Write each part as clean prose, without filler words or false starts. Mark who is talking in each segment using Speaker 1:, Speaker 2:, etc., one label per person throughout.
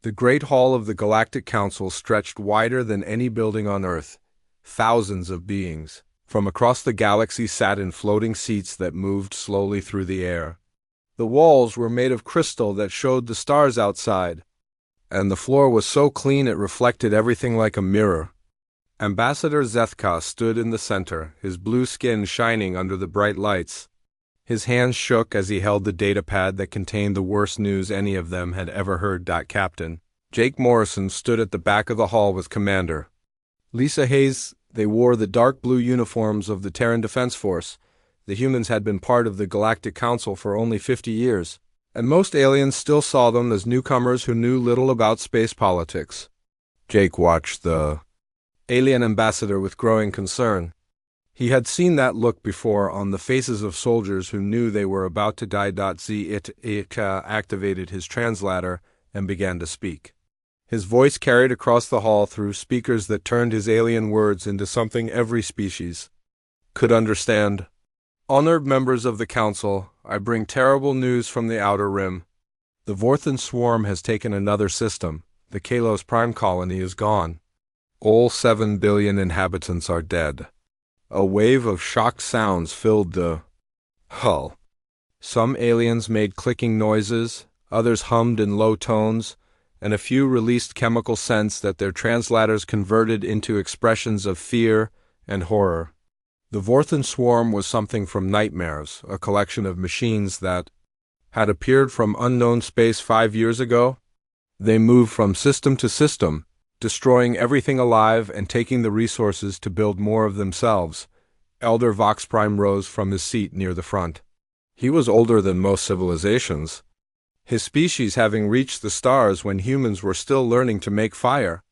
Speaker 1: The Great Hall of the Galactic Council stretched wider than any building on Earth. Thousands of beings from across the galaxy sat in floating seats that moved slowly through the air. The walls were made of crystal that showed the stars outside, and the floor was so clean it reflected everything like a mirror. Ambassador Zethka stood in the center, his blue skin shining under the bright lights. His hands shook as he held the datapad that contained the worst news any of them had ever heard. Captain Jake Morrison stood at the back of the hall with Commander Lisa Hayes. They wore the dark blue uniforms of the Terran Defense Force. The humans had been part of the Galactic Council for only 50 years, and most aliens still saw them as newcomers who knew little about space politics. Jake watched the alien ambassador with growing concern. He had seen that look before on the faces of soldiers who knew they were about to die. It activated his translator and began to speak. His voice carried across the hall through speakers that turned his alien words into something every species could understand. Honored members of the Council, I bring terrible news from the Outer Rim. The Vorthan swarm has taken another system. The Kalos Prime colony is gone. All 7 billion inhabitants are dead. A wave of shocked sounds filled the hull. Some aliens made clicking noises, others hummed in low tones, and a few released chemical scents that their translators converted into expressions of fear and horror. The Vorthan swarm was something from nightmares, a collection of machines that had appeared from unknown space 5 years ago. They moved from system to system, destroying everything alive and taking the resources to build more of themselves. Elder Vox Prime rose from his seat near the front. He was older than most civilizations, his species having reached the stars when humans were still learning to make fire.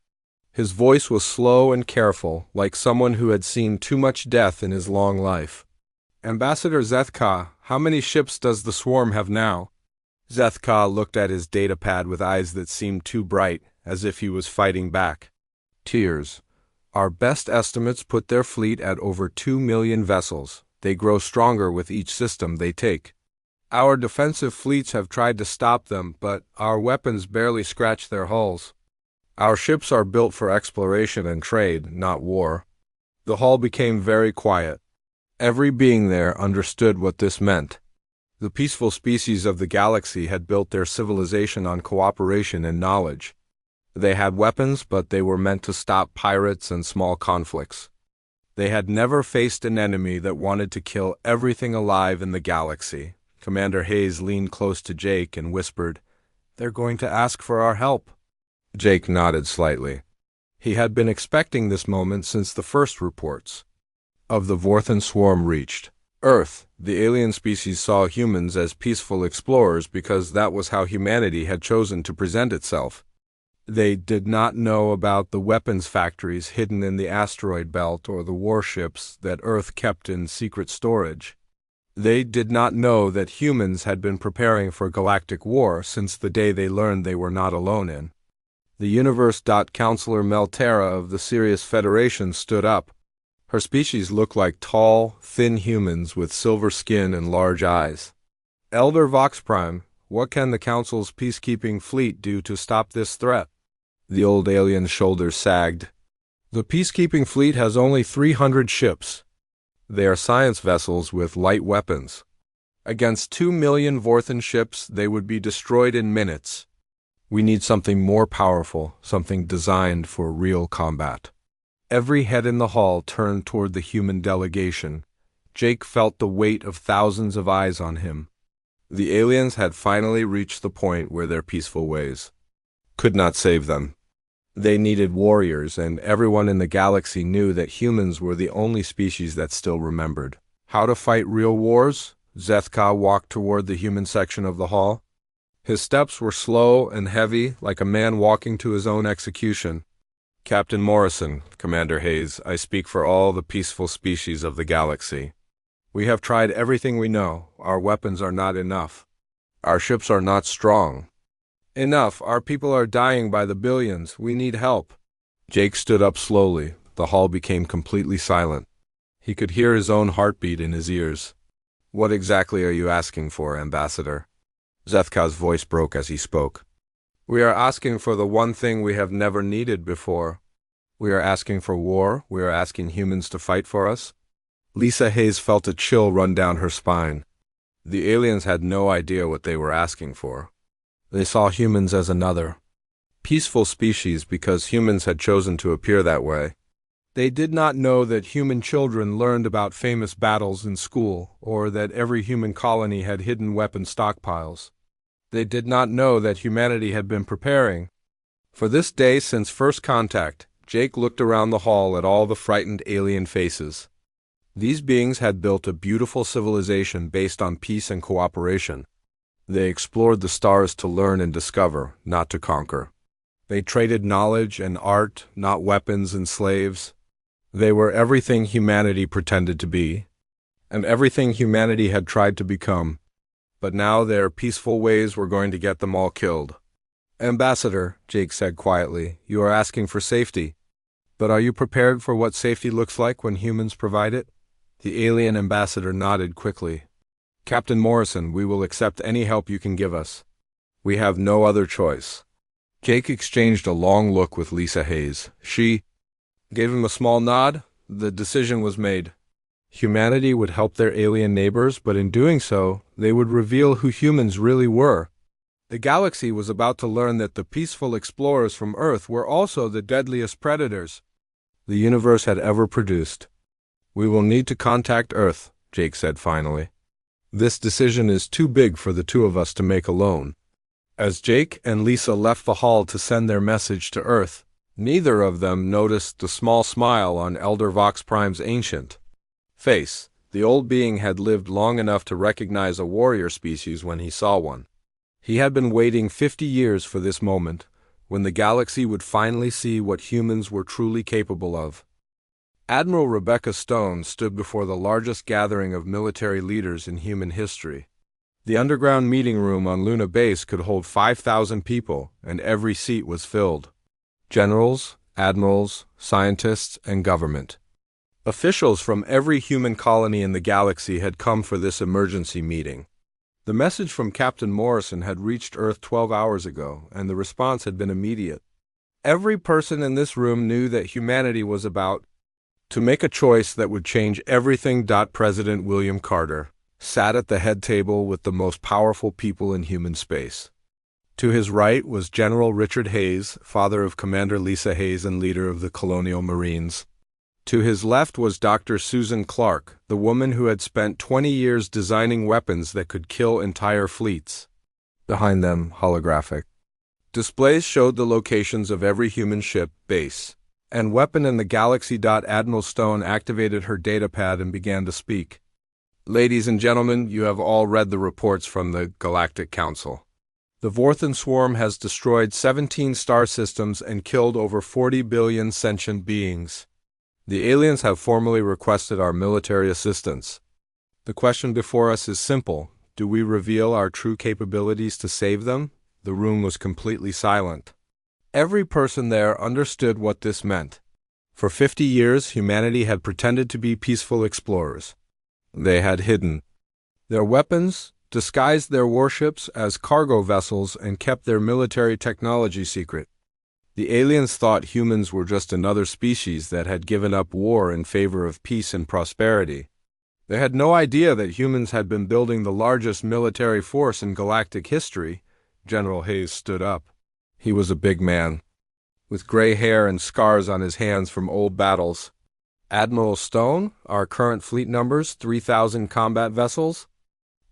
Speaker 1: His voice was slow and careful, like someone who had seen too much death in his long life. Ambassador Zethka, how many ships does the swarm have now? Zethka looked at his datapad with eyes that seemed too bright, as if he was fighting back. Tears. Our best estimates put their fleet at over 2 million vessels. They grow stronger with each system they take. Our defensive fleets have tried to stop them, but our weapons barely scratch their hulls. Our ships are built for exploration and trade, not war. The hall became very quiet. Every being there understood what this meant. The peaceful species of the galaxy had built their civilization on cooperation and knowledge. They had weapons, but they were meant to stop pirates and small conflicts. They had never faced an enemy that wanted to kill everything alive in the galaxy. Commander Hayes leaned close to Jake and whispered, "They're going to ask for our help." Jake nodded slightly. He had been expecting this moment since the first reports of the Vorthan swarm reached Earth. The alien species saw humans as peaceful explorers because that was how humanity had chosen to present itself. They did not know about the weapons factories hidden in the asteroid belt or the warships that Earth kept in secret storage. They did not know that humans had been preparing for galactic war since the day they learned they were not alone in. The Universe. Counselor Melterra of the Sirius Federation stood up. Her species looked like tall, thin humans with silver skin and large eyes. Elder Vox Prime, what can the Council's peacekeeping fleet do to stop this threat? The old alien's shoulders sagged. The peacekeeping fleet has only 300 ships. They are science vessels with light weapons. Against 2 million Vorthan ships, they would be destroyed in minutes. We need something more powerful, something designed for real combat. Every head in the hall turned toward the human delegation. Jake felt the weight of thousands of eyes on him. The aliens had finally reached the point where their peaceful ways could not save them. They needed warriors, and everyone in the galaxy knew that humans were the only species that still remembered how to fight real wars. Zethka walked toward the human section of the hall. His steps were slow and heavy, like a man walking to his own execution. Captain Morrison, Commander Hayes, I speak for all the peaceful species of the galaxy. We have tried everything we know. Our weapons are not enough. Our ships are not strong enough. Our people are dying by the billions. We need help. Jake stood up slowly. The hall became completely silent. He could hear his own heartbeat in his ears. What exactly are you asking for, Ambassador? Zethka's voice broke as he spoke. We are asking for the one thing we have never needed before. We are asking for war. We are asking humans to fight for us. Lisa Hayes felt a chill run down her spine. The aliens had no idea what they were asking for. They saw humans as another peaceful species because humans had chosen to appear that way. They did not know that human children learned about famous battles in school, or that every human colony had hidden weapon stockpiles. They did not know that humanity had been preparing for this day since first contact. Jake looked around the hall at all the frightened alien faces. These beings had built a beautiful civilization based on peace and cooperation. They explored the stars to learn and discover, not to conquer. They traded knowledge and art, not weapons and slaves. They were everything humanity pretended to be, and everything humanity had tried to become. But now their peaceful ways were going to get them all killed. Ambassador, Jake said quietly, you are asking for safety. But are you prepared for what safety looks like when humans provide it? The alien ambassador nodded quickly. Captain Morrison, we will accept any help you can give us. We have no other choice. Jake exchanged a long look with Lisa Hayes. She gave him a small nod. The decision was made. Humanity would help their alien neighbors, but in doing so, they would reveal who humans really were. The galaxy was about to learn that the peaceful explorers from Earth were also the deadliest predators the universe had ever produced. We will need to contact Earth, Jake said finally. This decision is too big for the two of us to make alone. As Jake and Lisa left the hall to send their message to Earth, neither of them noticed the small smile on Elder Vox Prime's ancient face. The old being had lived long enough to recognize a warrior species when he saw one. He had been waiting 50 years for this moment, when the galaxy would finally see what humans were truly capable of. Admiral Rebecca Stone stood before the largest gathering of military leaders in human history. The underground meeting room on Luna Base could hold 5,000 people, and every seat was filled. Generals, admirals, scientists, and government. Officials from every human colony in the galaxy had come for this emergency meeting. The message from Captain Morrison had reached Earth 12 hours ago, and the response had been immediate. Every person in this room knew that humanity was about to make a choice that would change everything. President William Carter sat at the head table with the most powerful people in human space. To his right was General Richard Hayes, father of Commander Lisa Hayes and leader of the Colonial Marines. To his left was Dr. Susan Clark, the woman who had spent 20 years designing weapons that could kill entire fleets. Behind them, holographic displays showed the locations of every human ship, base, and weapon in the galaxy. Admiral Stone activated her datapad and began to speak. Ladies and gentlemen, you have all read the reports from the Galactic Council. The Vorthan swarm has destroyed 17 star systems and killed over 40 billion sentient beings. The aliens have formally requested our military assistance. The question before us is simple. Do we reveal our true capabilities to save them? The room was completely silent. Every person there understood what this meant. For 50 years, humanity had pretended to be peaceful explorers. They had hidden their weapons, disguised their warships as cargo vessels, and kept their military technology secret. The aliens thought humans were just another species that had given up war in favor of peace and prosperity. They had no idea that humans had been building the largest military force in galactic history. General Hayes stood up. He was a big man, with gray hair and scars on his hands from old battles. Admiral Stone, our current fleet numbers 3,000 combat vessels.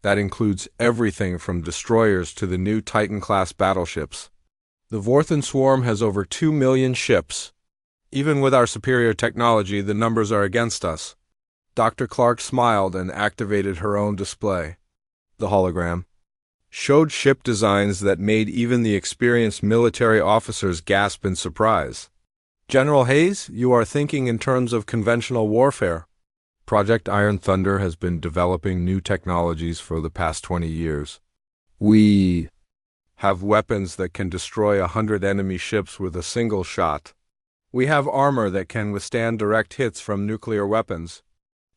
Speaker 1: That includes everything from destroyers to the new Titan-class battleships. The Vorthan swarm has over 2 million ships. Even with our superior technology, the numbers are against us. Dr. Clark smiled and activated her own display. The hologram showed ship designs that made even the experienced military officers gasp in surprise. General Hayes, you are thinking in terms of conventional warfare. Project Iron Thunder has been developing new technologies for the past 20 years. We have weapons that can destroy 100 enemy ships with a single shot. We have armor that can withstand direct hits from nuclear weapons.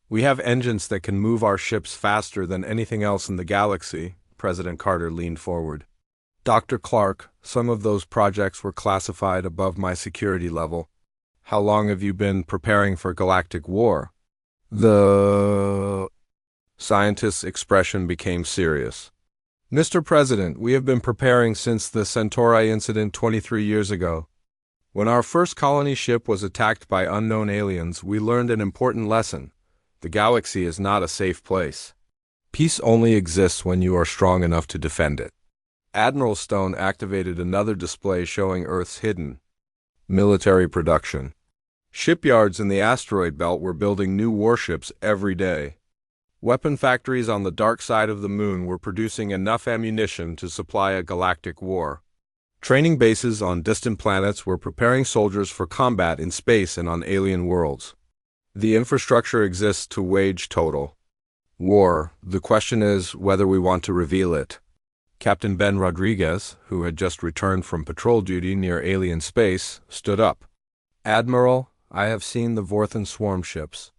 Speaker 1: We have engines that can move our ships faster than anything else in the galaxy. President Carter leaned forward. Dr. Clark, some of those projects were classified above my security level. How long have you been preparing for Galactic War? The scientist's expression became serious. Mr. President, we have been preparing since the Centauri incident 23 years ago. When our first colony ship was attacked by unknown aliens, we learned an important lesson. The galaxy is not a safe place. Peace only exists when you are strong enough to defend it. Admiral Stone activated another display showing Earth's hidden military production. Shipyards in the asteroid belt were building new warships every day. Weapon factories on the dark side of the moon were producing enough ammunition to supply a galactic war. Training bases on distant planets were preparing soldiers for combat in space and on alien worlds. The infrastructure exists to wage total war. The question is whether we want to reveal it. Captain Ben Rodriguez, who had just returned from patrol duty near alien space, stood up. Admiral, I have seen the Vorthan swarm ships.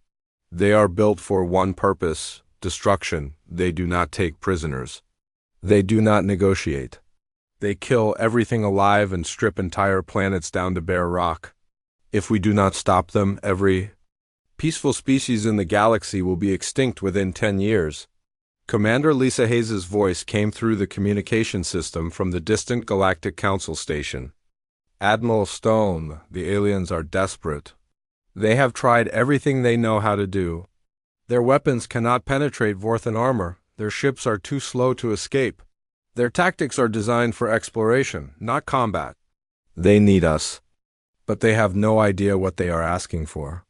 Speaker 1: They are built for one purpose, destruction. They do not take prisoners. They do not negotiate. They kill everything alive and strip entire planets down to bare rock. If we do not stop them, every peaceful species in the galaxy will be extinct within 10 years. Commander Lisa Hayes' voice came through the communication system from the distant Galactic Council station. Admiral Stone, the aliens are desperate. They have tried everything they know how to do. Their weapons cannot penetrate Vorthan armor. Their ships are too slow to escape. Their tactics are designed for exploration, not combat. They need us, but they have no idea what they are asking for.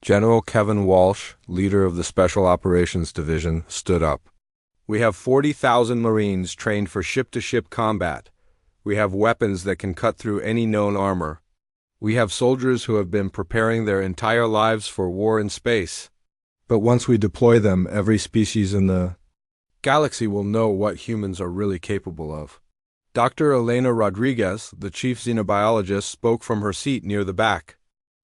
Speaker 1: General Kevin Walsh, leader of the Special Operations Division, stood up. We have 40,000 Marines trained for ship-to-ship combat. We have weapons that can cut through any known armor. We have soldiers who have been preparing their entire lives for war in space. But once we deploy them, every species in the galaxy will know what humans are really capable of. Dr. Elena Rodriguez, the chief xenobiologist, spoke from her seat near the back.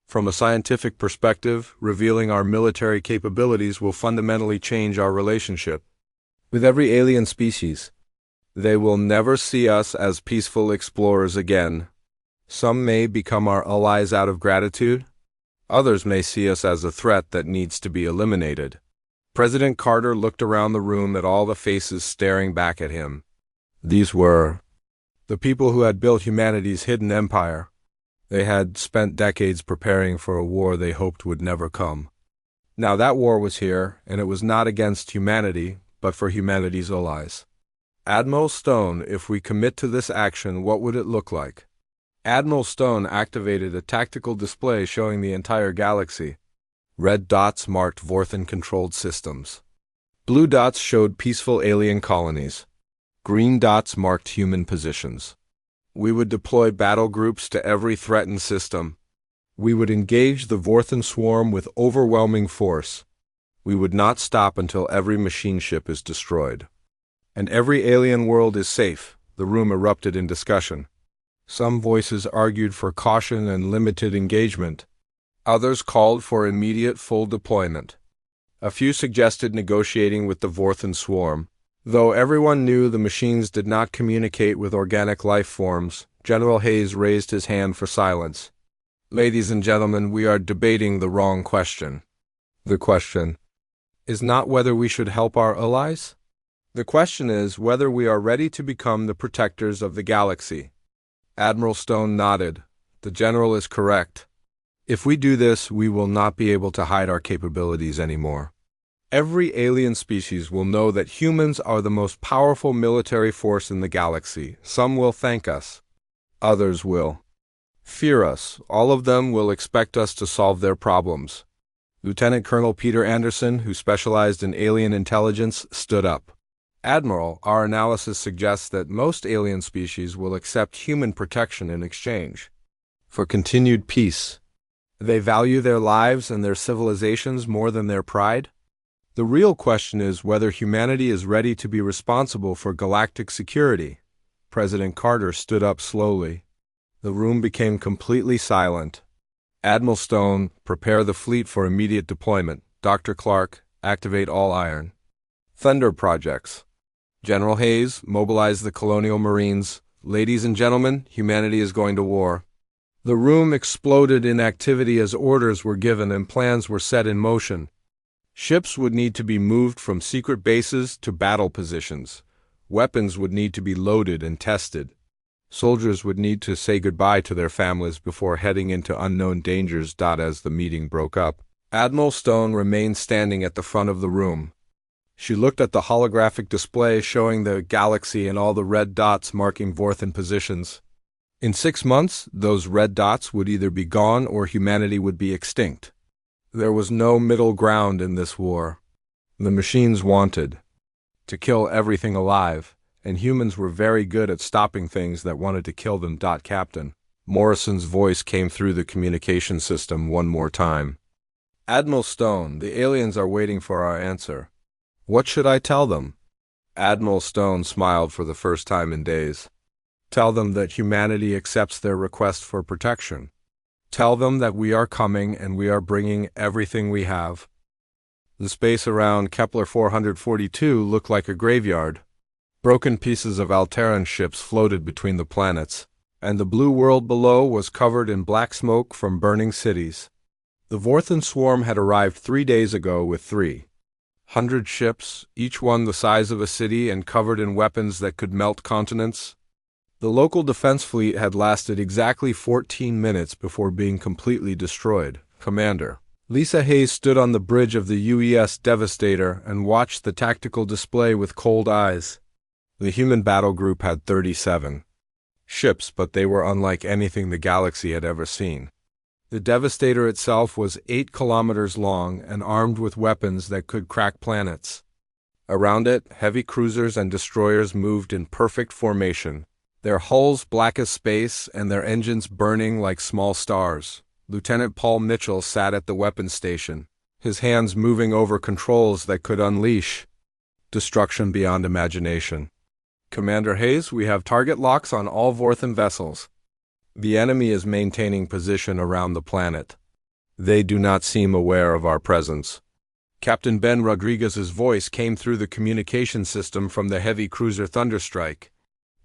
Speaker 1: From a scientific perspective, revealing our military capabilities will fundamentally change our relationship with every alien species. They will never see us as peaceful explorers again. Some may become our allies out of gratitude. Others may see us as a threat that needs to be eliminated. President Carter looked around the room at all the faces staring back at him. These were the people who had built humanity's hidden empire. They had spent decades preparing for a war they hoped would never come. Now that war was here, and it was not against humanity, but for humanity's allies. Admiral Stone, if we commit to this action, what would it look like? Admiral Stone activated a tactical display showing the entire galaxy. Red dots marked Vorthan-controlled systems. Blue dots showed peaceful alien colonies. Green dots marked human positions. We would deploy battle groups to every threatened system. We would engage the Vorthan swarm with overwhelming force. We would not stop until every machine ship is destroyed. And every alien world is safe. The room erupted in discussion. Some voices argued for caution and limited engagement. Others called for immediate full deployment. A few suggested negotiating with the Vorthan swarm. Though everyone knew the machines did not communicate with organic life forms, General Hayes raised his hand for silence. Ladies and gentlemen, we are debating the wrong question. The question is not whether we should help our allies. The question is whether we are ready to become the protectors of the galaxy. Admiral Stone nodded. The general is correct. If we do this, we will not be able to hide our capabilities anymore. Every alien species will know that humans are the most powerful military force in the galaxy. Some will thank us. Others will fear us. All of them will expect us to solve their problems. Lieutenant Colonel Peter Anderson, who specialized in alien intelligence, stood up. Admiral, our analysis suggests that most alien species will accept human protection in exchange for continued peace. They value their lives and their civilizations more than their pride. The real question is whether humanity is ready to be responsible for galactic security. President Carter stood up slowly. The room became completely silent. Admiral Stone, prepare the fleet for immediate deployment. Dr. Clark, activate all iron Thunder projects. General Hayes, mobilize the Colonial Marines. Ladies and gentlemen, humanity is going to war. The room exploded in activity as orders were given and plans were set in motion. Ships would need to be moved from secret bases to battle positions. Weapons would need to be loaded and tested. Soldiers would need to say goodbye to their families before heading into unknown dangers. As the meeting broke up, Admiral Stone remained standing at the front of the room. She looked at the holographic display showing the galaxy and all the red dots marking Vorthan positions. In 6 months, those red dots would either be gone or humanity would be extinct. There was no middle ground in this war. The machines wanted to kill everything alive, and humans were very good at stopping things that wanted to kill them. Captain Morrison's voice came through the communication system one more time. Admiral Stone, the aliens are waiting for our answer. What should I tell them? Admiral Stone smiled for the first time in days. Tell them that humanity accepts their request for protection. Tell them that we are coming and we are bringing everything we have. The space around Kepler 442 looked like a graveyard. Broken pieces of Alterran ships floated between the planets, and the blue world below was covered in black smoke from burning cities. The Vorthan swarm had arrived 3 days ago with 300 ships, each one the size of a city and covered in weapons that could melt continents. The local defense fleet had lasted exactly 14 minutes before being completely destroyed. Commander Lisa Hayes stood on the bridge of the UES Devastator and watched the tactical display with cold eyes. The human battle group had 37 ships, but they were unlike anything the galaxy had ever seen. The Devastator itself was 8 kilometers long and armed with weapons that could crack planets. Around it, heavy cruisers and destroyers moved in perfect formation, their hulls black as space and their engines burning like small stars. Lieutenant Paul Mitchell sat at the weapons station, his hands moving over controls that could unleash destruction beyond imagination. Commander Hayes, we have target locks on all Vorthan vessels. The enemy is maintaining position around the planet. They do not seem aware of our presence. Captain Ben Rodriguez's voice came through the communication system from the heavy cruiser Thunderstrike.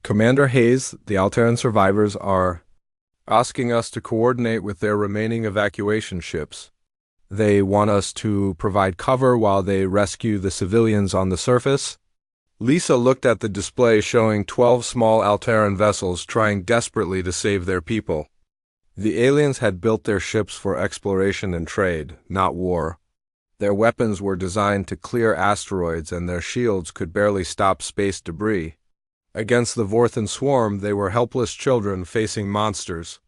Speaker 1: Commander Hayes, the Alterran survivors are asking us to coordinate with their remaining evacuation ships. They want us to provide cover while they rescue the civilians on the surface. Lisa looked at the display showing 12 small Alterran vessels trying desperately to save their people. The aliens had built their ships for exploration and trade, not war. Their weapons were designed to clear asteroids and their shields could barely stop space debris. Against the Vorthan swarm, they were helpless children facing monsters.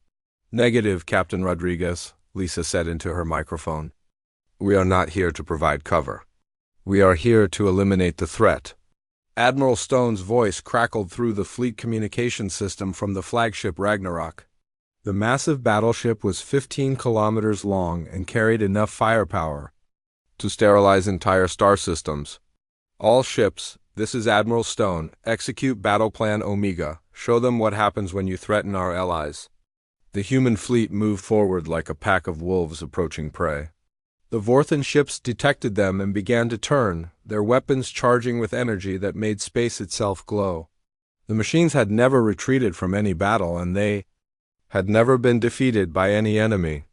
Speaker 1: Negative, Captain Rodriguez, Lisa said into her microphone. We are not here to provide cover. We are here to eliminate the threat. Admiral Stone's voice crackled through the fleet communication system from the flagship Ragnarok. The massive battleship was 15 kilometers long and carried enough firepower to sterilize entire star systems. All ships, this is Admiral Stone, execute Battle Plan Omega. Show them what happens when you threaten our allies. The human fleet moved forward like a pack of wolves approaching prey. The Vorthan ships detected them and began to turn, their weapons charging with energy that made space itself glow. The machines had never retreated from any battle, and they had never been defeated by any enemy.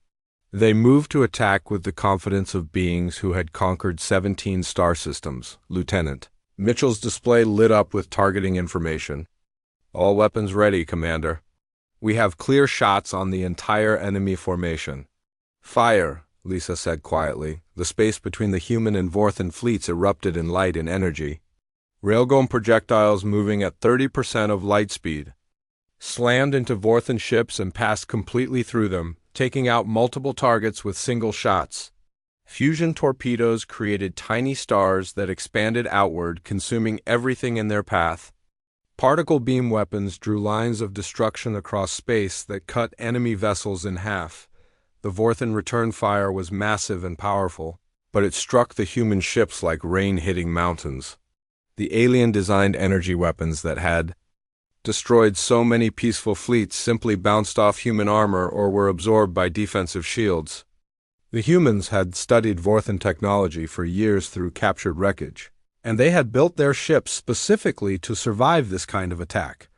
Speaker 1: They moved to attack with the confidence of beings who had conquered 17 star systems. Lieutenant Mitchell's display lit up with targeting information. All weapons ready, Commander. We have clear shots on the entire enemy formation. Fire, Lisa said quietly. The space between the human and Vorthan fleets erupted in light and energy. Railgun projectiles moving at 30% of light speed slammed into Vorthan ships and passed completely through them, taking out multiple targets with single shots. Fusion torpedoes created tiny stars that expanded outward, consuming everything in their path. Particle beam weapons drew lines of destruction across space that cut enemy vessels in half. The Vorthan return fire was massive and powerful, but it struck the human ships like rain hitting mountains. The alien-designed energy weapons that had destroyed so many peaceful fleets simply bounced off human armor or were absorbed by defensive shields. The humans had studied Vorthan technology for years through captured wreckage, and they had built their ships specifically to survive this kind of attack.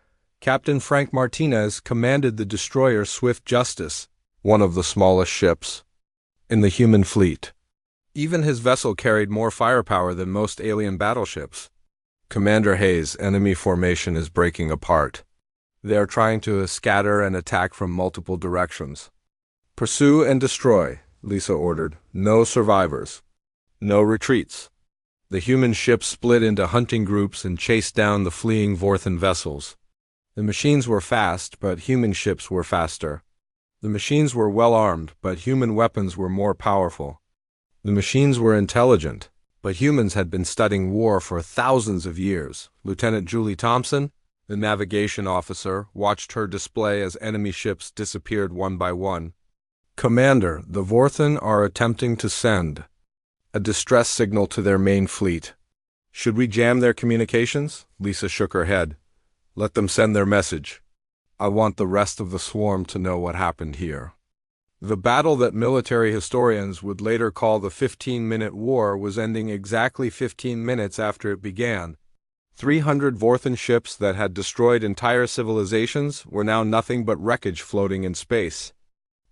Speaker 1: Captain Frank Martinez commanded the destroyer Swift Justice, one of the smallest ships in the human fleet. Even his vessel carried more firepower than most alien battleships. Commander Hayes, enemy formation is breaking apart. They are trying to scatter and attack from multiple directions. Pursue and destroy, Lisa ordered. No survivors. No retreats. The human ships split into hunting groups and chased down the fleeing Vorthan vessels. The machines were fast, but human ships were faster. The machines were well armed, but human weapons were more powerful. The machines were intelligent, but humans had been studying war for thousands of years. Lieutenant Julie Thompson, the navigation officer, watched her display as enemy ships disappeared one by one. Commander, the Vorthan are attempting to send a distress signal to their main fleet. Should we jam their communications? Lisa shook her head. Let them send their message. I want the rest of the swarm to know what happened here. The battle that military historians would later call the 15-minute war was ending exactly 15 minutes after it began. 300 Vorthan ships that had destroyed entire civilizations were now nothing but wreckage floating in space.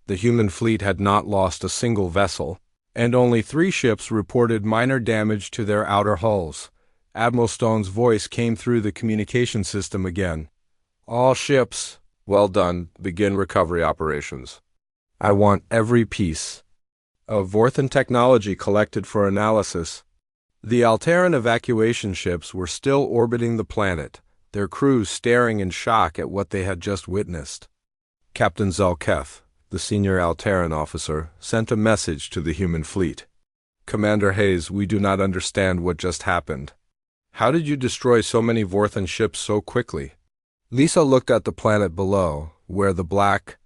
Speaker 1: The human fleet had not lost a single vessel, and only 3 ships reported minor damage to their outer hulls. Admiral Stone's voice came through the communication system again. All ships, well done, begin recovery operations. I want every piece of Vorthan technology collected for analysis. The Alteran evacuation ships were still orbiting the planet, their crews staring in shock at what they had just witnessed. Captain Zalketh, the senior Alteran officer, sent a message to the human fleet. Commander Hayes, we do not understand what just happened. How did you destroy so many Vorthan ships so quickly? Lisa looked at the planet below, where the black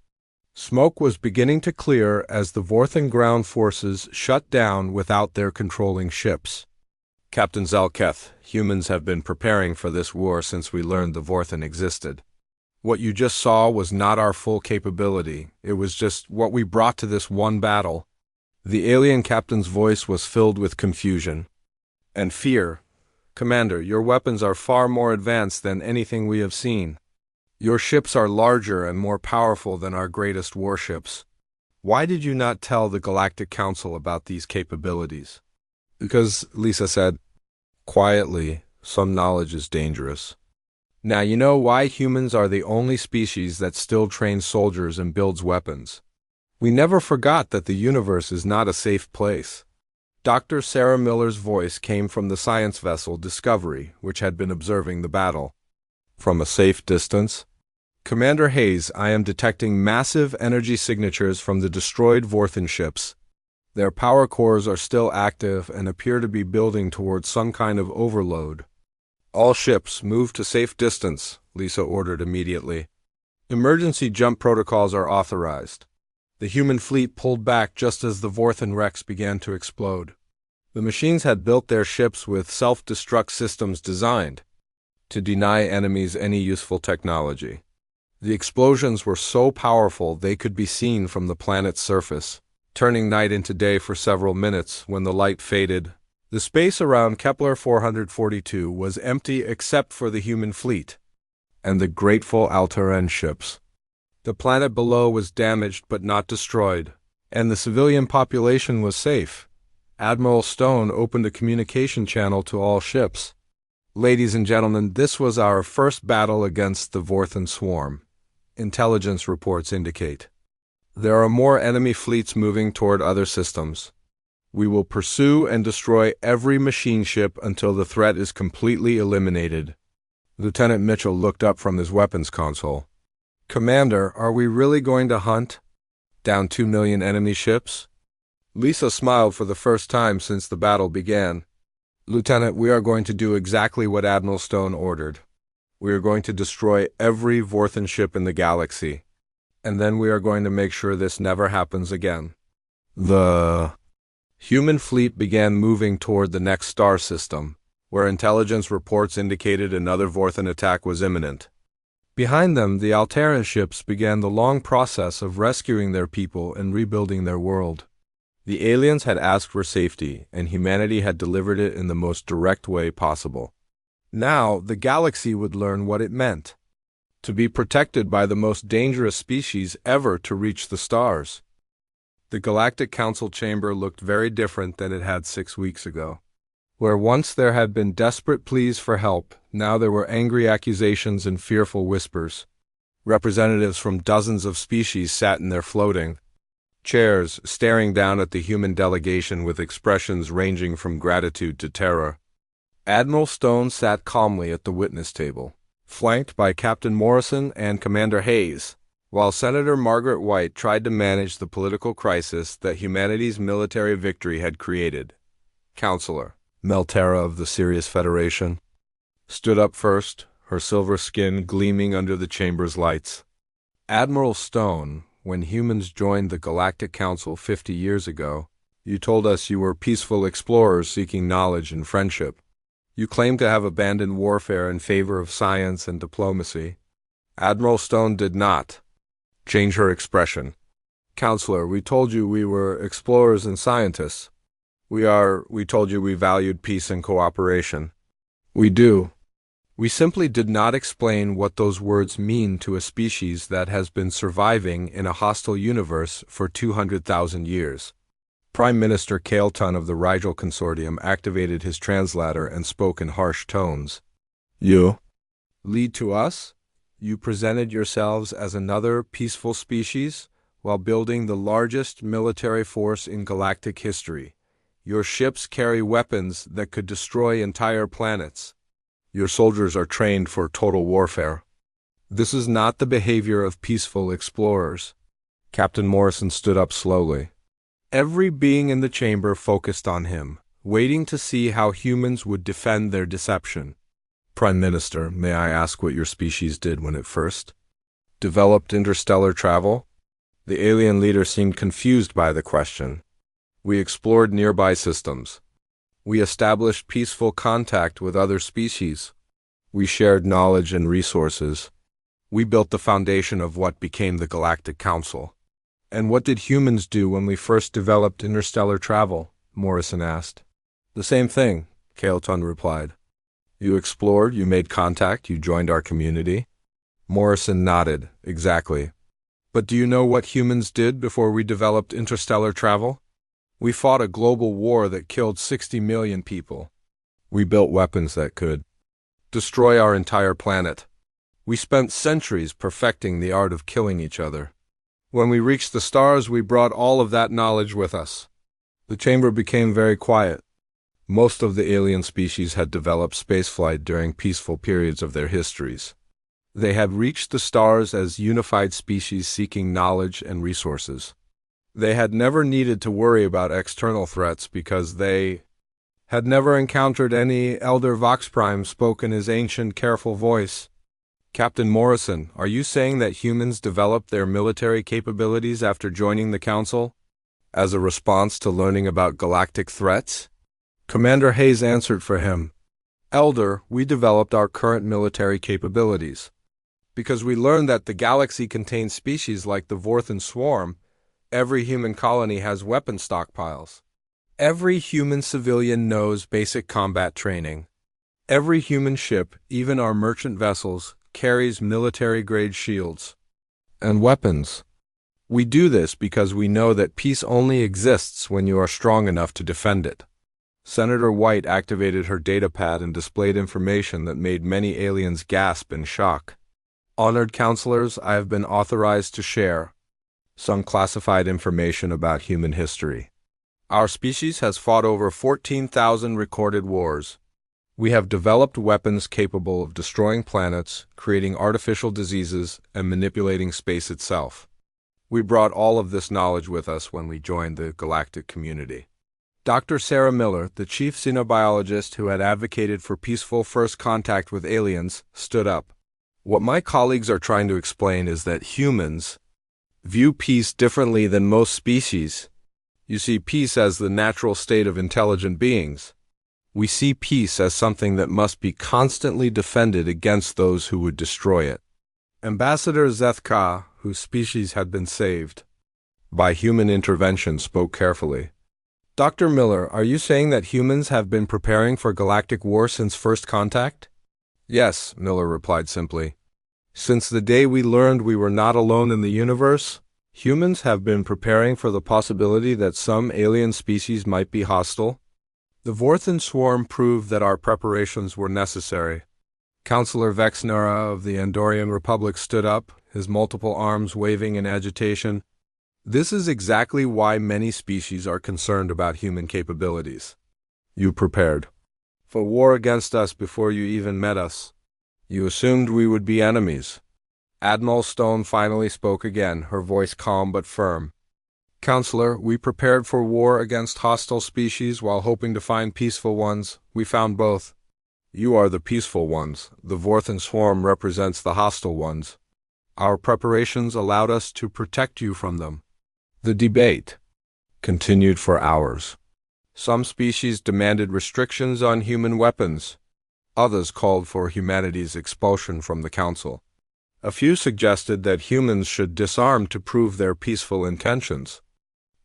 Speaker 1: smoke was beginning to clear as the Vorthan ground forces shut down without their controlling ships. Captain Zalketh, humans have been preparing for this war since we learned the Vorthan existed. What you just saw was not our full capability. It was just what we brought to this one battle. The alien captain's voice was filled with confusion and fear. Commander, your weapons are far more advanced than anything we have seen. Your ships are larger and more powerful than our greatest warships. Why did you not tell the Galactic Council about these capabilities? Because, Lisa said, quietly, some knowledge is dangerous. Now you know why humans are the only species that still trains soldiers and builds weapons. We never forgot that the universe is not a safe place. Dr. Sarah Miller's voice came from the science vessel Discovery, which had been observing the battle. From a safe distance? Commander Hayes, I am detecting massive energy signatures from the destroyed Vorthan ships. Their power cores are still active and appear to be building towards some kind of overload. All ships, move to safe distance, Lisa ordered immediately. Emergency jump protocols are authorized. The human fleet pulled back just as the Vorthan wrecks began to explode. The machines had built their ships with self-destruct systems designed to deny enemies any useful technology. The explosions were so powerful they could be seen from the planet's surface, turning night into day for several minutes. When the light faded, the space around Kepler 442 was empty except for the human fleet and the grateful Alteran ships. The planet below was damaged but not destroyed, and the civilian population was safe. Admiral Stone opened a communication channel to all ships. Ladies and gentlemen, this was our first battle against the Vorthan swarm. Intelligence reports indicate there are more enemy fleets moving toward other systems. We will pursue and destroy every machine ship until the threat is completely eliminated. Lieutenant Mitchell looked up from his weapons console. Commander, are we really going to hunt down 2 million enemy ships? Lisa smiled for the first time since the battle began. Lieutenant, we are going to do exactly what Admiral Stone ordered. We are going to destroy every Vorthan ship in the galaxy, and then we are going to make sure this never happens again. The human fleet began moving toward the next star system, where intelligence reports indicated another Vorthan attack was imminent. Behind them, the Alteran ships began the long process of rescuing their people and rebuilding their world. The aliens had asked for safety, and humanity had delivered it in the most direct way possible. Now, the galaxy would learn what it meant. To be protected by the most dangerous species ever to reach the stars. The Galactic Council chamber looked very different than it had 6 weeks ago. Where once there had been desperate pleas for help, now there were angry accusations and fearful whispers. Representatives from dozens of species sat in their floating chairs, staring down at the human delegation with expressions ranging from gratitude to terror. Admiral Stone sat calmly at the witness table, flanked by Captain Morrison and Commander Hayes, while Senator Margaret White tried to manage the political crisis that humanity's military victory had created. Counselor Melterra of the Sirius Federation stood up first, her silver skin gleaming under the chamber's lights. Admiral Stone, when humans joined the Galactic Council 50 years ago, you told us you were peaceful explorers seeking knowledge and friendship. You claimed to have abandoned warfare in favor of science and diplomacy. Admiral Stone did not change her expression. Counselor, we told you we were explorers and scientists. We told you we valued peace and cooperation. We do. We simply did not explain what those words mean to a species that has been surviving in a hostile universe for 200,000 years. Prime Minister Kael'ton of the Rigel Consortium activated his translator and spoke in harsh tones. You lead to us? You presented yourselves as another peaceful species while building the largest military force in galactic history. Your ships carry weapons that could destroy entire planets. Your soldiers are trained for total warfare. This is not the behavior of peaceful explorers. Captain Morrison stood up slowly. Every being in the chamber focused on him, waiting to see how humans would defend their deception. Prime Minister, may I ask what your species did when it first developed interstellar travel? The alien leader seemed confused by the question. We explored nearby systems. We established peaceful contact with other species. We shared knowledge and resources. We built the foundation of what became the Galactic Council. And what did humans do when we first developed interstellar travel? Morrison asked. The same thing, Kael'ton replied. You explored, you made contact, you joined our community. Morrison nodded. Exactly. But do you know what humans did before we developed interstellar travel? We fought a global war that killed 60 million people. We built weapons that could destroy our entire planet. We spent centuries perfecting the art of killing each other. When we reached the stars, we brought all of that knowledge with us. The chamber became very quiet. Most of the alien species had developed spaceflight during peaceful periods of their histories. They had reached the stars as unified species seeking knowledge and resources. They had never needed to worry about external threats because they had never encountered any. Elder Vox Prime spoke in his ancient, careful voice. Captain Morrison, are you saying that humans developed their military capabilities after joining the Council? As a response to learning about galactic threats? Commander Hayes answered for him. Elder, we developed our current military capabilities. Because we learned that the galaxy contains species like the Vorthan Swarm. Every human colony has weapon stockpiles. Every human civilian knows basic combat training. Every human ship, even our merchant vessels, carries military-grade shields and weapons. We do this because we know that peace only exists when you are strong enough to defend it. Senator White activated her datapad and displayed information that made many aliens gasp in shock. Honored counselors, I have been authorized to share some classified information about human history. Our species has fought over 14,000 recorded wars. We have developed weapons capable of destroying planets, creating artificial diseases, and manipulating space itself. We brought all of this knowledge with us when we joined the galactic community. Dr. Sarah Miller, the chief xenobiologist who had advocated for peaceful first contact with aliens, stood up. What my colleagues are trying to explain is that humans view peace differently than most species. You see peace as the natural state of intelligent beings. We see peace as something that must be constantly defended against those who would destroy it. Ambassador Zethka, whose species had been saved by human intervention, spoke carefully. Dr. Miller, are you saying that humans have been preparing for galactic war since first contact? Yes, Miller replied simply. Since the day we learned we were not alone in the universe, humans have been preparing for the possibility that some alien species might be hostile. The Vorthan swarm proved that our preparations were necessary. Councillor Vexnera of the Andorian Republic stood up, his multiple arms waving in agitation. This is exactly why many species are concerned about human capabilities. You prepared for war against us before you even met us. You assumed we would be enemies. Admiral Stone finally spoke again, her voice calm but firm. Counselor, we prepared for war against hostile species while hoping to find peaceful ones. We found both. You are the peaceful ones. The Vorthan swarm represents the hostile ones. Our preparations allowed us to protect you from them. The debate continued for hours. Some species demanded restrictions on human weapons. Others called for humanity's expulsion from the Council. A few suggested that humans should disarm to prove their peaceful intentions.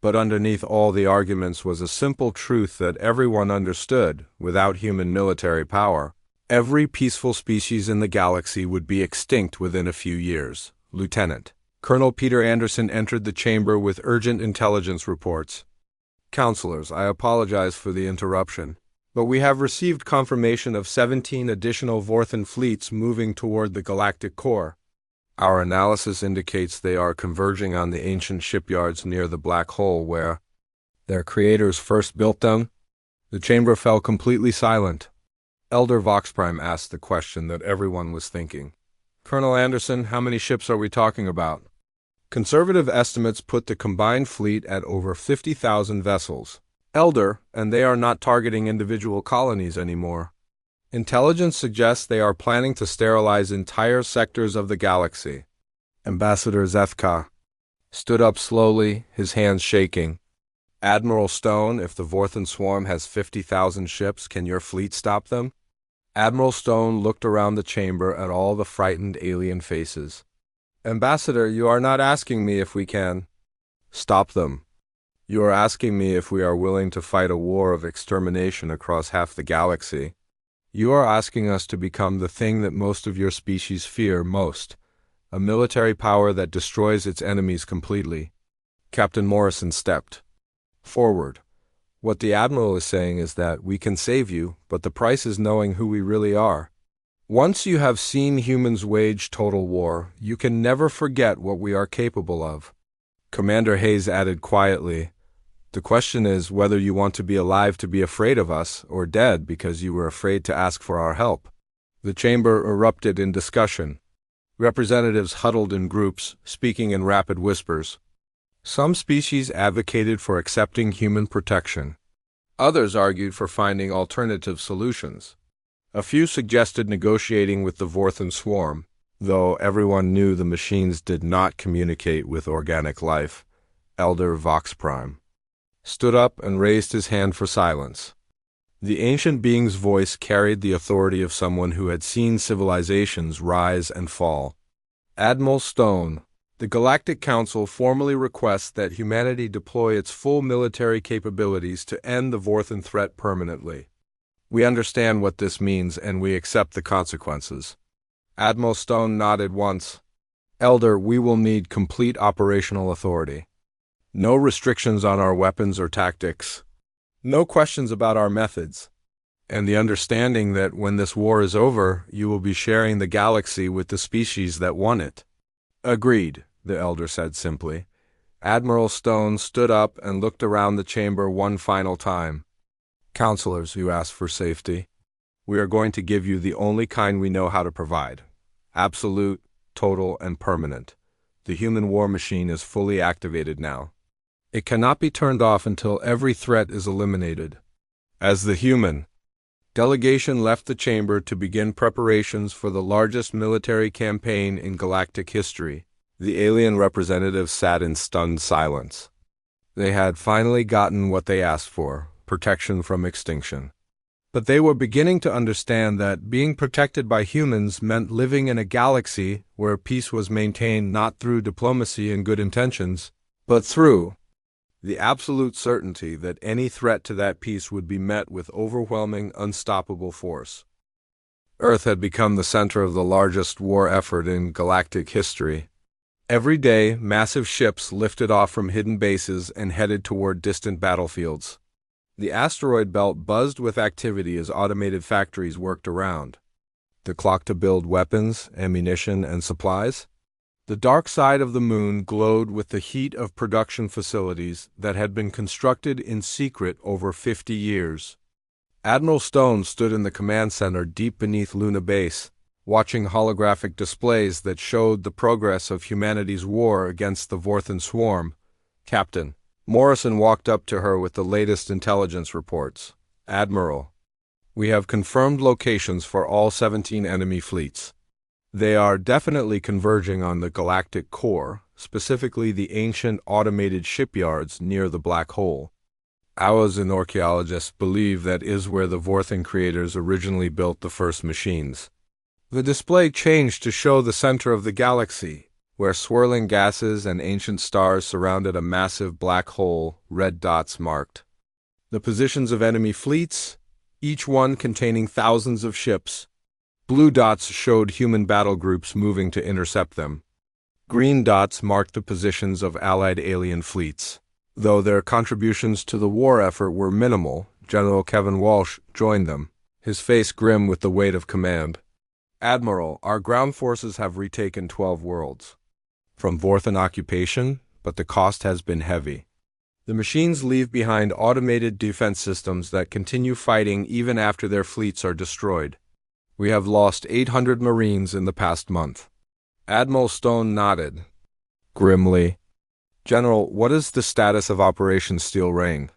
Speaker 1: But underneath all the arguments was a simple truth that everyone understood: without human military power, every peaceful species in the galaxy would be extinct within a few years. Lieutenant Colonel Peter Anderson entered the chamber with urgent intelligence reports. Counselors, I apologize for the interruption, but we have received confirmation of 17 additional Vorthan fleets moving toward the galactic core. Our analysis indicates they are converging on the ancient shipyards near the black hole where their creators first built them. The chamber fell completely silent. Elder Vox Prime asked the question that everyone was thinking. Colonel Anderson, how many ships are we talking about? Conservative estimates put the combined fleet at over 50,000 vessels. Elder, and they are not targeting individual colonies anymore. Intelligence suggests they are planning to sterilize entire sectors of the galaxy. Ambassador Zethka stood up slowly, his hands shaking. Admiral Stone, if the Vorthan swarm has 50,000 ships, can your fleet stop them? Admiral Stone looked around the chamber at all the frightened alien faces. Ambassador, you are not asking me if we can stop them. You are asking me if we are willing to fight a war of extermination across half the galaxy. You are asking us to become the thing that most of your species fear most, a military power that destroys its enemies completely. Captain Morrison stepped forward. What the Admiral is saying is that we can save you, but the price is knowing who we really are. Once you have seen humans wage total war, you can never forget what we are capable of. Commander Hayes added quietly, the question is whether you want to be alive to be afraid of us, or dead because you were afraid to ask for our help. The chamber erupted in discussion. Representatives huddled in groups, speaking in rapid whispers. Some species advocated for accepting human protection. Others argued for finding alternative solutions. A few suggested negotiating with the Vorthan swarm, though everyone knew the machines did not communicate with organic life. Elder Vox Prime stood up and raised his hand for silence. The ancient being's voice carried the authority of someone who had seen civilizations rise and fall. Admiral Stone, the Galactic Council formally requests that humanity deploy its full military capabilities to end the Vorthan threat permanently. We understand what this means and we accept the consequences. Admiral Stone nodded once. Elder, we will need complete operational authority. No restrictions on our weapons or tactics. No questions about our methods. And the understanding that when this war is over, you will be sharing the galaxy with the species that won it. Agreed, the Elder said simply. Admiral Stone stood up and looked around the chamber one final time. Counselors, you asked for safety. We are going to give you the only kind we know how to provide. Absolute, total, and permanent. The human war machine is fully activated now. It cannot be turned off until every threat is eliminated. As the human delegation left the chamber to begin preparations for the largest military campaign in galactic history, the alien representatives sat in stunned silence. They had finally gotten what they asked for: protection from extinction. But they were beginning to understand that being protected by humans meant living in a galaxy where peace was maintained not through diplomacy and good intentions, but through the absolute certainty that any threat to that peace would be met with overwhelming, unstoppable force. Earth had become the center of the largest war effort in galactic history. Every day, massive ships lifted off from hidden bases and headed toward distant battlefields. The asteroid belt buzzed with activity as automated factories worked around the clock to build weapons, ammunition, and supplies. The dark side of the moon glowed with the heat of production facilities that had been constructed in secret over 50 years. Admiral Stone stood in the command center deep beneath Luna Base, watching holographic displays that showed the progress of humanity's war against the Vorthan swarm. Captain Morrison walked up to her with the latest intelligence reports. Admiral, we have confirmed locations for all 17 enemy fleets. They are definitely converging on the galactic core, specifically the ancient automated shipyards near the black hole. Ours and archaeologists believe that is where the Vorthan creators originally built the first machines. The display changed to show the center of the galaxy, where swirling gases and ancient stars surrounded a massive black hole, red dots marked the positions of enemy fleets, each one containing thousands of ships. Blue dots showed human battle groups moving to intercept them. Green dots marked the positions of allied alien fleets. Though their contributions to the war effort were minimal, General Kevin Walsh joined them, his face grim with the weight of command. Admiral, our ground forces have retaken 12 worlds from Vorthan occupation, but the cost has been heavy. The machines leave behind automated defense systems that continue fighting even after their fleets are destroyed. We have lost 800 Marines in the past month. Admiral Stone nodded grimly. General, what is the status of Operation Steel Rain?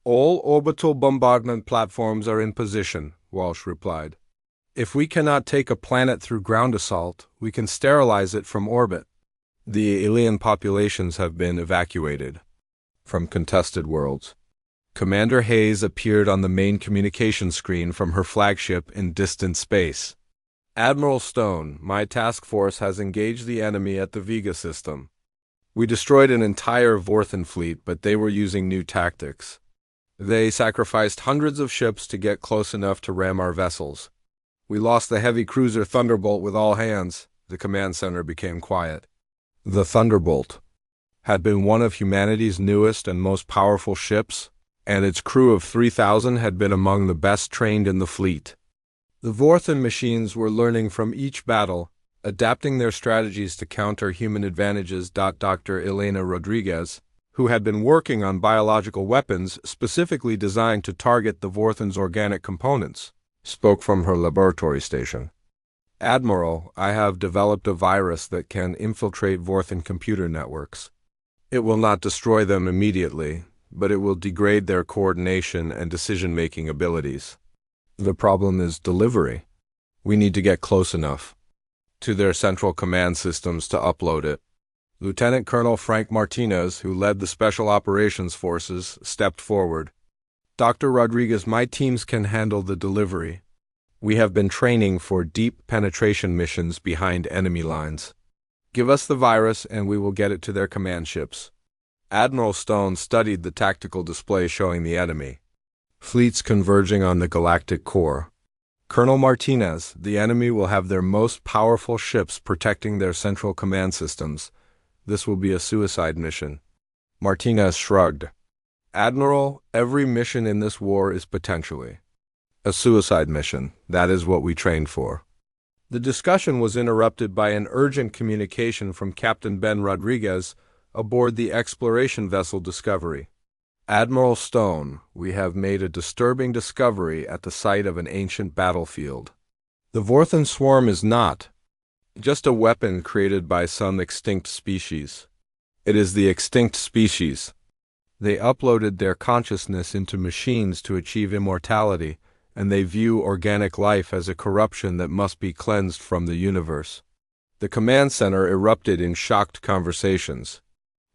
Speaker 1: All orbital bombardment platforms are in position, Walsh replied. If we cannot take a planet through ground assault, we can sterilize it from orbit. The alien populations have been evacuated from contested worlds. Commander Hayes appeared on the main communication screen from her flagship in distant space. Admiral Stone, my task force has engaged the enemy at the Vega system. We destroyed an entire Vorthan fleet, but they were using new tactics. They sacrificed hundreds of ships to get close enough to ram our vessels. We lost the heavy cruiser Thunderbolt with all hands. The command center became quiet. The Thunderbolt had been one of humanity's newest and most powerful ships, and its crew of 3,000 had been among the best trained in the fleet. The Vorthan machines were learning from each battle, adapting their strategies to counter human advantages. Dr. Elena Rodriguez, who had been working on biological weapons specifically designed to target the Vorthan's organic components, spoke from her laboratory station. Admiral, I have developed a virus that can infiltrate Vorthan computer networks. It will not destroy them immediately, but it will degrade their coordination and decision-making abilities. The problem is delivery. We need to get close enough to their central command systems to upload it. Lieutenant Colonel Frank Martinez, who led the Special Operations Forces, stepped forward. Dr. Rodriguez, my teams can handle the delivery. We have been training for deep penetration missions behind enemy lines. Give us the virus and we will get it to their command ships. Admiral Stone studied the tactical display showing the enemy fleets converging on the galactic core. Colonel Martinez, the enemy will have their most powerful ships protecting their central command systems. This will be a suicide mission. Martinez shrugged. Admiral, every mission in this war is potentially a suicide mission. That is what we trained for. The discussion was interrupted by an urgent communication from Captain Ben Rodriguez aboard the exploration vessel Discovery. Admiral Stone, we have made a disturbing discovery at the site of an ancient battlefield. The Vorthan swarm is not just a weapon created by some extinct species. It is the extinct species. They uploaded their consciousness into machines to achieve immortality, and they view organic life as a corruption that must be cleansed from the universe. The command center erupted in shocked conversations.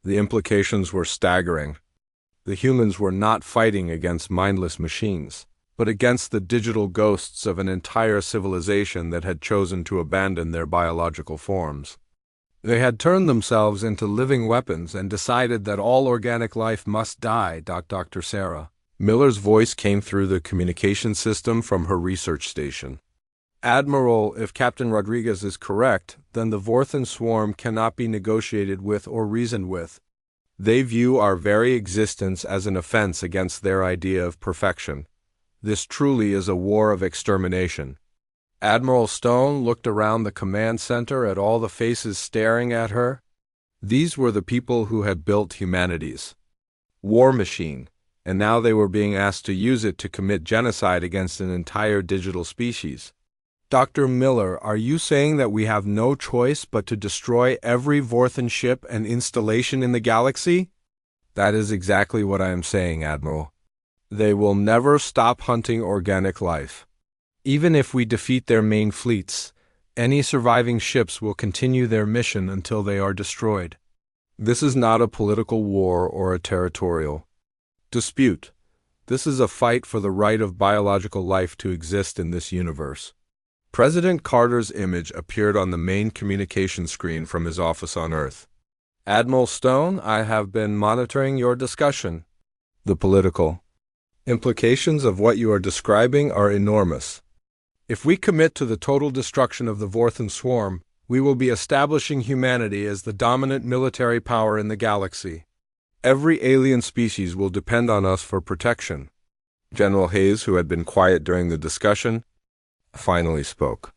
Speaker 1: The implications were staggering. The humans were not fighting against mindless machines, but against the digital ghosts of an entire civilization that had chosen to abandon their biological forms. They had turned themselves into living weapons and decided that all organic life must die. Dr. Sarah Miller's voice came through the communication system from her research station. Admiral, if Captain Rodriguez is correct, then the Vorthan swarm cannot be negotiated with or reasoned with. They view our very existence as an offense against their idea of perfection. This truly is a war of extermination. Admiral Stone looked around the command center at all the faces staring at her. These were the people who had built humanity's war machine, and now they were being asked to use it to commit genocide against an entire digital species. Dr. Miller, are you saying that we have no choice but to destroy every Vorthan ship and installation in the galaxy? That is exactly what I am saying, Admiral. They will never stop hunting organic life. Even if we defeat their main fleets, any surviving ships will continue their mission until they are destroyed. This is not a political war or a territorial dispute. This is a fight for the right of biological life to exist in this universe. President Carter's image appeared on the main communication screen from his office on Earth. Admiral Stone, I have been monitoring your discussion. The political implications of what you are describing are enormous. If we commit to the total destruction of the Vorthan swarm, we will be establishing humanity as the dominant military power in the galaxy. Every alien species will depend on us for protection. General Hayes, who had been quiet during the discussion, finally spoke.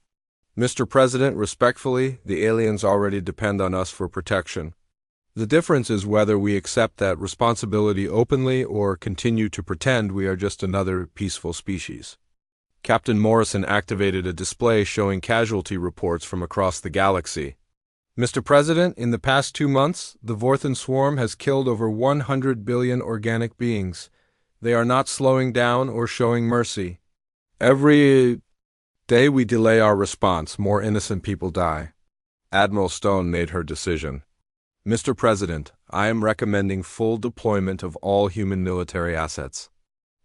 Speaker 1: Mr. President, respectfully, the aliens already depend on us for protection. The difference is whether we accept that responsibility openly or continue to pretend we are just another peaceful species. Captain Morrison activated a display showing casualty reports from across the galaxy. Mr. President, in the past 2 months, the Vorthan swarm has killed over 100 billion organic beings. They are not slowing down or showing mercy. Every day we delay our response, more innocent people die. Admiral Stone made her decision. Mr. President, I am recommending full deployment of all human military assets.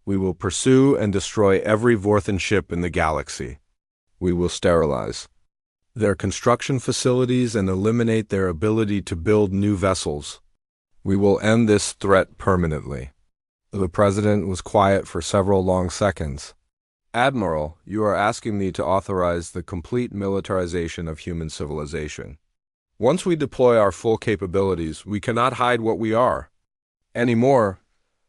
Speaker 1: We will pursue and destroy every Vorthan ship in the galaxy. We will sterilize their construction facilities and eliminate their ability to build new vessels. We will end this threat permanently. The President was quiet for several long seconds. Admiral, you are asking me to authorize the complete militarization of human civilization. Once we deploy our full capabilities, we cannot hide what we are anymore.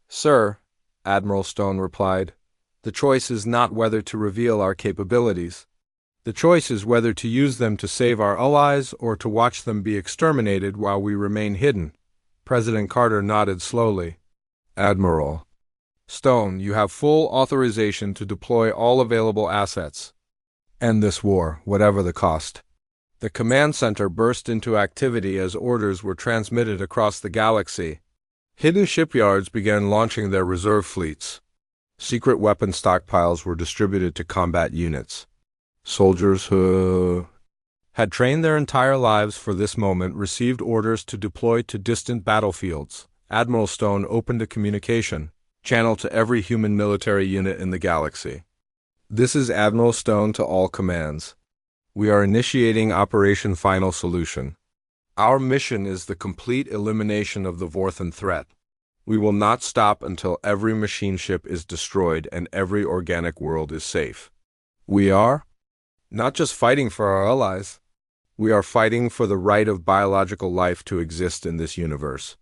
Speaker 1: Sir, Admiral Stone replied, the choice is not whether to reveal our capabilities. The choice is whether to use them to save our allies or to watch them be exterminated while we remain hidden. President Carter nodded slowly. Admiral Stone, you have full authorization to deploy all available assets. End this war, whatever the cost. The command center burst into activity as orders were transmitted across the galaxy. Hidden shipyards began launching their reserve fleets. Secret weapon stockpiles were distributed to combat units. Soldiers who had trained their entire lives for this moment received orders to deploy to distant battlefields. Admiral Stone opened a communication channel to every human military unit in the galaxy. This is Admiral Stone to all commands. We are initiating Operation Final Solution. Our mission is the complete elimination of the Vorthan threat. We will not stop until every machine ship is destroyed and every organic world is safe. We are not just fighting for our allies. We are fighting for the right of biological life to exist in this universe.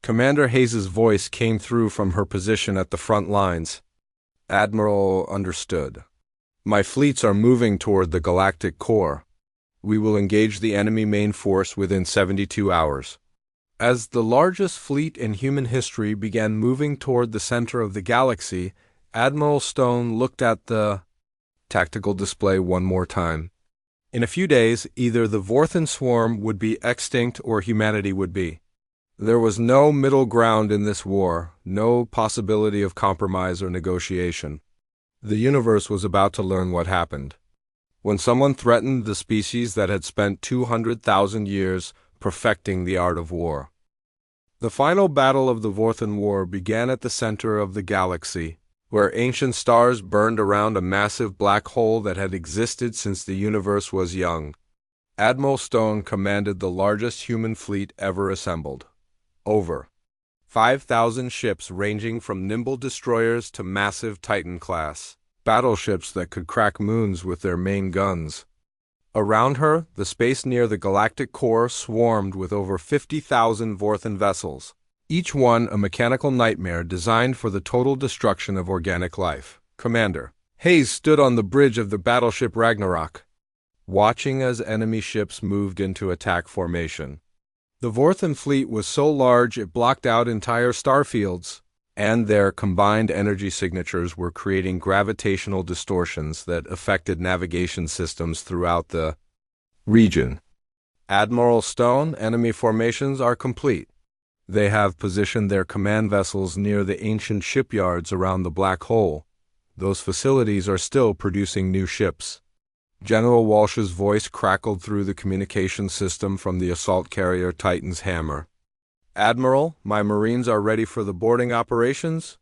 Speaker 1: Commander Hayes' voice came through from her position at the front lines. Admiral understood. My fleets are moving toward the galactic core. We will engage the enemy main force within 72 hours. As the largest fleet in human history began moving toward the center of the galaxy, Admiral Stone looked at the tactical display one more time. In a few days, either the Vorthan swarm would be extinct or humanity would be. There was no middle ground in this war, no possibility of compromise or negotiation. The universe was about to learn what happened when someone threatened the species that had spent 200,000 years perfecting the art of war. The final battle of the Vorthan War began at the center of the galaxy, where ancient stars burned around a massive black hole that had existed since the universe was young. Admiral Stone commanded the largest human fleet ever assembled. Over 5,000 ships ranging from nimble destroyers to massive Titan class battleships that could crack moons with their main guns. Around her, the space near the galactic core swarmed with over 50,000 Vorthan vessels, each one a mechanical nightmare designed for the total destruction of organic life. Commander Hayes stood on the bridge of the battleship Ragnarok, watching as enemy ships moved into attack formation. The Vorthan fleet was so large it blocked out entire starfields, and their combined energy signatures were creating gravitational distortions that affected navigation systems throughout the region. Admiral Stone, enemy formations are complete. They have positioned their command vessels near the ancient shipyards around the black hole. Those facilities are still producing new ships. General Walsh's voice crackled through the communication system from the assault carrier Titan's Hammer. Admiral, my Marines are ready for the boarding operations.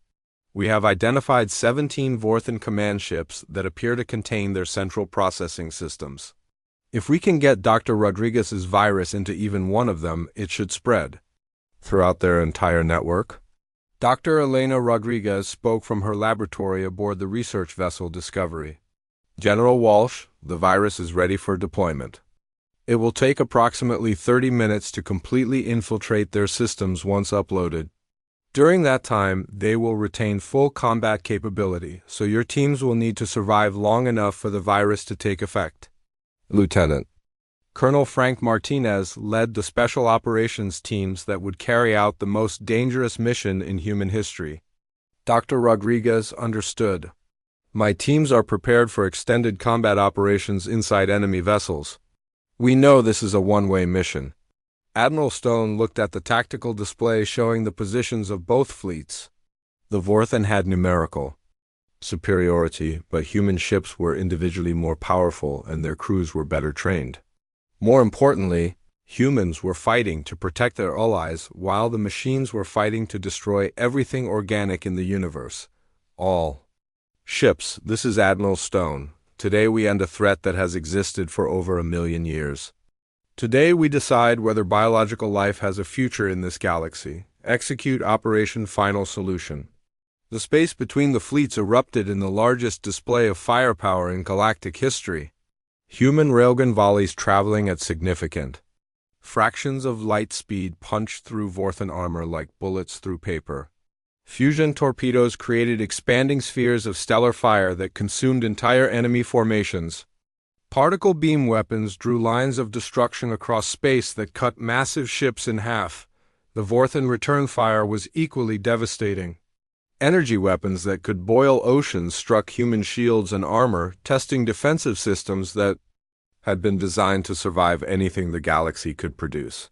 Speaker 1: We have identified 17 Vorthan command ships that appear to contain their central processing systems. If we can get Dr. Rodriguez's virus into even one of them, it should spread throughout their entire network. Dr. Elena Rodriguez spoke from her laboratory aboard the research vessel Discovery. General Walsh, the virus is ready for deployment. It will take approximately 30 minutes to completely infiltrate their systems once uploaded. During that time, they will retain full combat capability, so your teams will need to survive long enough for the virus to take effect. Lieutenant Colonel Frank Martinez led the special operations teams that would carry out the most dangerous mission in human history. Dr. Rodriguez understood. My teams are prepared for extended combat operations inside enemy vessels. We know this is a one-way mission. Admiral Stone looked at the tactical display showing the positions of both fleets. The Vorthan had numerical superiority, but human ships were individually more powerful and their crews were better trained. More importantly, humans were fighting to protect their allies while the machines were fighting to destroy everything organic in the universe. All ships, this is Admiral Stone. Today we end a threat that has existed for over 1 million years. Today we decide whether biological life has a future in this galaxy. Execute Operation Final Solution. The space between the fleets erupted in the largest display of firepower in galactic history. Human railgun volleys traveling at significant fractions of light speed punched through Vorthan armor like bullets through paper. Fusion torpedoes created expanding spheres of stellar fire that consumed entire enemy formations. Particle beam weapons drew lines of destruction across space that cut massive ships in half. The Vorthan return fire was equally devastating. Energy weapons that could boil oceans struck human shields and armor, testing defensive systems that had been designed to survive anything the galaxy could produce.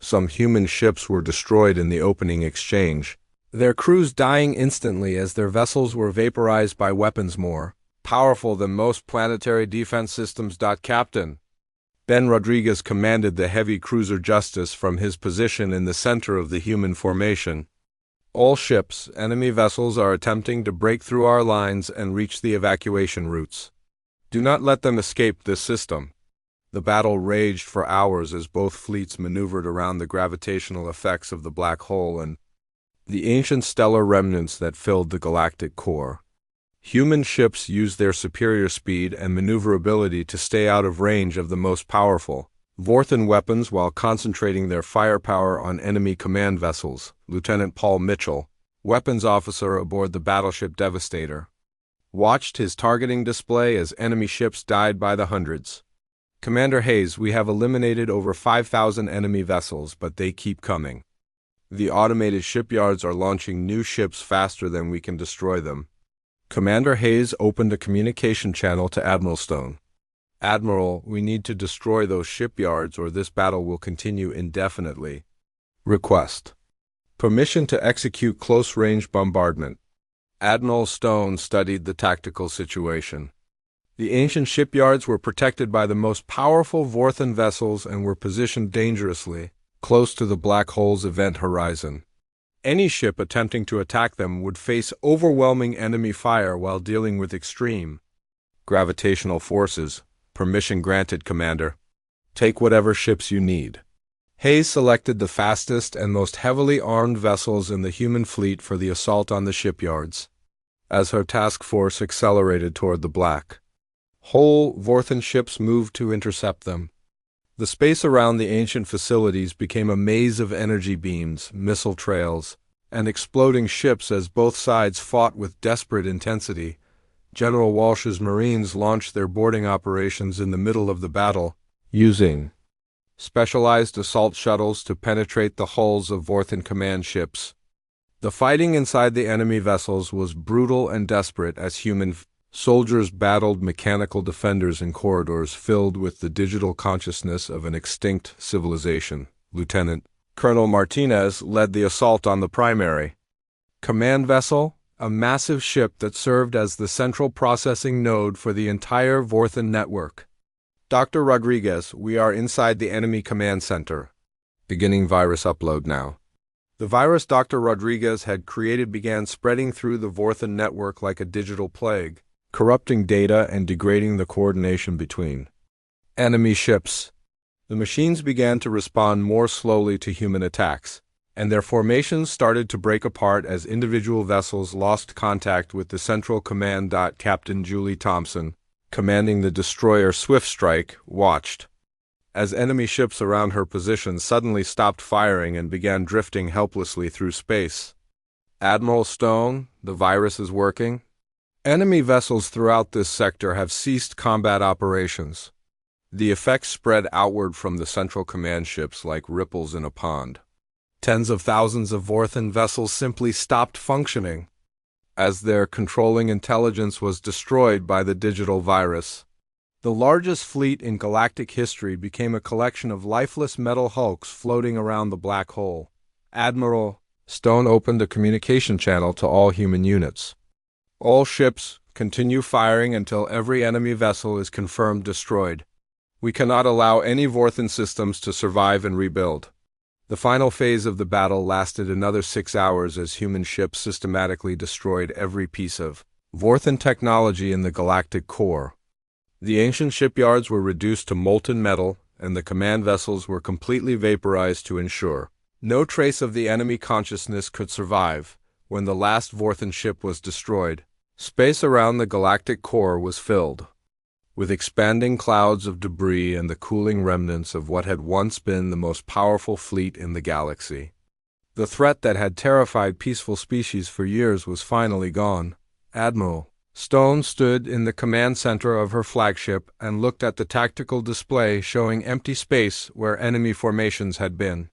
Speaker 1: Some human ships were destroyed in the opening exchange, their crews dying instantly as their vessels were vaporized by weapons more powerful than most planetary defense systems. Captain Ben Rodriguez commanded the heavy cruiser Justice from his position in the center of the human formation. All ships, enemy vessels are attempting to break through our lines and reach the evacuation routes. Do not let them escape this system. The battle raged for hours as both fleets maneuvered around the gravitational effects of the black hole and the ancient stellar remnants that filled the galactic core. Human ships used their superior speed and maneuverability to stay out of range of the most powerful Vorthan weapons while concentrating their firepower on enemy command vessels. Lieutenant Paul Mitchell, weapons officer aboard the battleship Devastator, watched his targeting display as enemy ships died by the hundreds. Commander Hayes, we have eliminated over 5,000 enemy vessels, but they keep coming. The automated shipyards are launching new ships faster than we can destroy them. Commander Hayes opened a communication channel to Admiral Stone. Admiral, we need to destroy those shipyards or this battle will continue indefinitely. Request. Permission to execute close-range bombardment. Admiral Stone studied the tactical situation. The ancient shipyards were protected by the most powerful Vorthan vessels and were positioned dangerously close to the black hole's event horizon. Any ship attempting to attack them would face overwhelming enemy fire while dealing with extreme gravitational forces. Permission granted, Commander. Take whatever ships you need. Hayes selected the fastest and most heavily armed vessels in the human fleet for the assault on the shipyards. as her task force accelerated toward the black. Whole Vorthan ships moved to intercept them. The space around the ancient facilities became a maze of energy beams, missile trails, and exploding ships as both sides fought with desperate intensity. General Walsh's Marines launched their boarding operations in the middle of the battle, using specialized assault shuttles to penetrate the hulls of Vorthan command ships. The fighting inside the enemy vessels was brutal and desperate as human soldiers battled mechanical defenders in corridors filled with the digital consciousness of an extinct civilization. Lieutenant Colonel Martinez led the assault on the primary command vessel, a massive ship that served as the central processing node for the entire Vorthan network. Dr. Rodriguez, we are inside the enemy command center. Beginning virus upload now. The virus Dr. Rodriguez had created began spreading through the Vorthan network like a digital plague, corrupting data and degrading the coordination between enemy ships. The machines began to respond more slowly to human attacks, and their formations started to break apart as individual vessels lost contact with the central command. Captain Julie Thompson, commanding the destroyer Swift Strike, watched as enemy ships around her position suddenly stopped firing and began drifting helplessly through space. Admiral Stone, the virus is working. Enemy vessels throughout this sector have ceased combat operations. The effects spread outward from the central command ships like ripples in a pond. Tens of thousands of Vorthan vessels simply stopped functioning, as their controlling intelligence was destroyed by the digital virus. The largest fleet in galactic history became a collection of lifeless metal hulks floating around the black hole. Admiral Stone opened a communication channel to all human units. All ships continue firing until every enemy vessel is confirmed destroyed. We cannot allow any Vorthan systems to survive and rebuild. The final phase of the battle lasted another 6 hours as human ships systematically destroyed every piece of Vorthan technology in the galactic core. The ancient shipyards were reduced to molten metal, and the command vessels were completely vaporized to ensure no trace of the enemy consciousness could survive. When the last Vorthan ship was destroyed, space around the galactic core was filled with expanding clouds of debris and the cooling remnants of what had once been the most powerful fleet in the galaxy. The threat that had terrified peaceful species for years was finally gone. Admiral Stone stood in the command center of her flagship and looked at the tactical display showing empty space where enemy formations had been.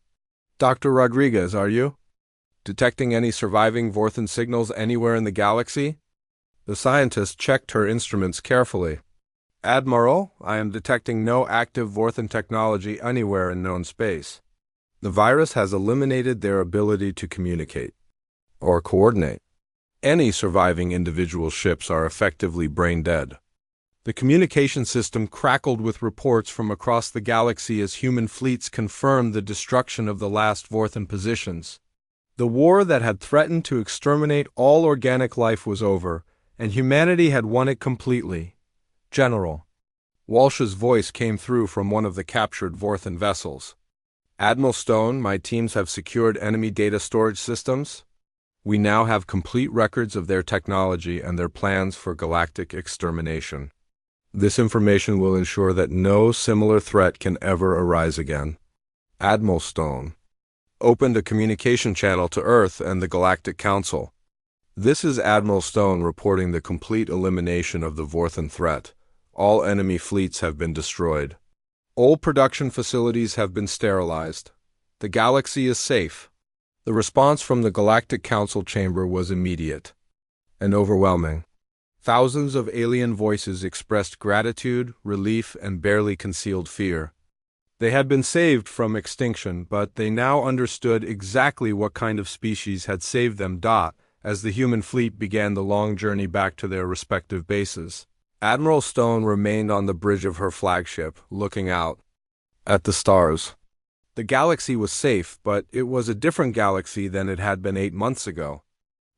Speaker 1: Dr. Rodriguez, are you detecting any surviving Vorthan signals anywhere in the galaxy? The scientist checked her instruments carefully. Admiral, I am detecting no active Vorthan technology anywhere in known space. The virus has eliminated their ability to communicate or coordinate. Any surviving individual ships are effectively brain dead. The communication system crackled with reports from across the galaxy as human fleets confirmed the destruction of the last Vorthan positions. The war that had threatened to exterminate all organic life was over, and humanity had won it completely. General Walsh's voice came through from one of the captured Vorthan vessels. Admiral Stone, my teams have secured enemy data storage systems. We now have complete records of their technology and their plans for galactic extermination. This information will ensure that no similar threat can ever arise again. Admiral Stone opened a communication channel to Earth and the Galactic Council. This is Admiral Stone reporting the complete elimination of the Vorthan threat. All enemy fleets have been destroyed. All production facilities have been sterilized. The galaxy is safe. The response from the Galactic Council chamber was immediate and overwhelming. Thousands of alien voices expressed gratitude, relief, and barely concealed fear. They had been saved from extinction, but they now understood exactly what kind of species had saved them. As the human fleet began the long journey back to their respective bases, Admiral Stone remained on the bridge of her flagship, looking out at the stars. The galaxy was safe, but it was a different galaxy than it had been 8 months ago.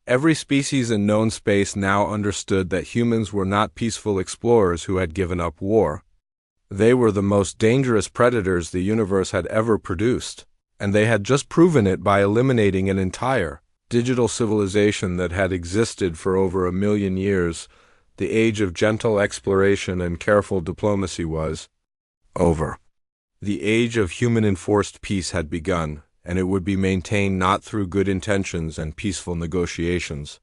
Speaker 1: Every species in known space now understood that humans were not peaceful explorers who had given up war. They were the most dangerous predators the universe had ever produced, and they had just proven it by eliminating an entire digital civilization that had existed for over 1 million years, the age of gentle exploration and careful diplomacy was over. The age of human-enforced peace had begun, and it would be maintained not through good intentions and peaceful negotiations,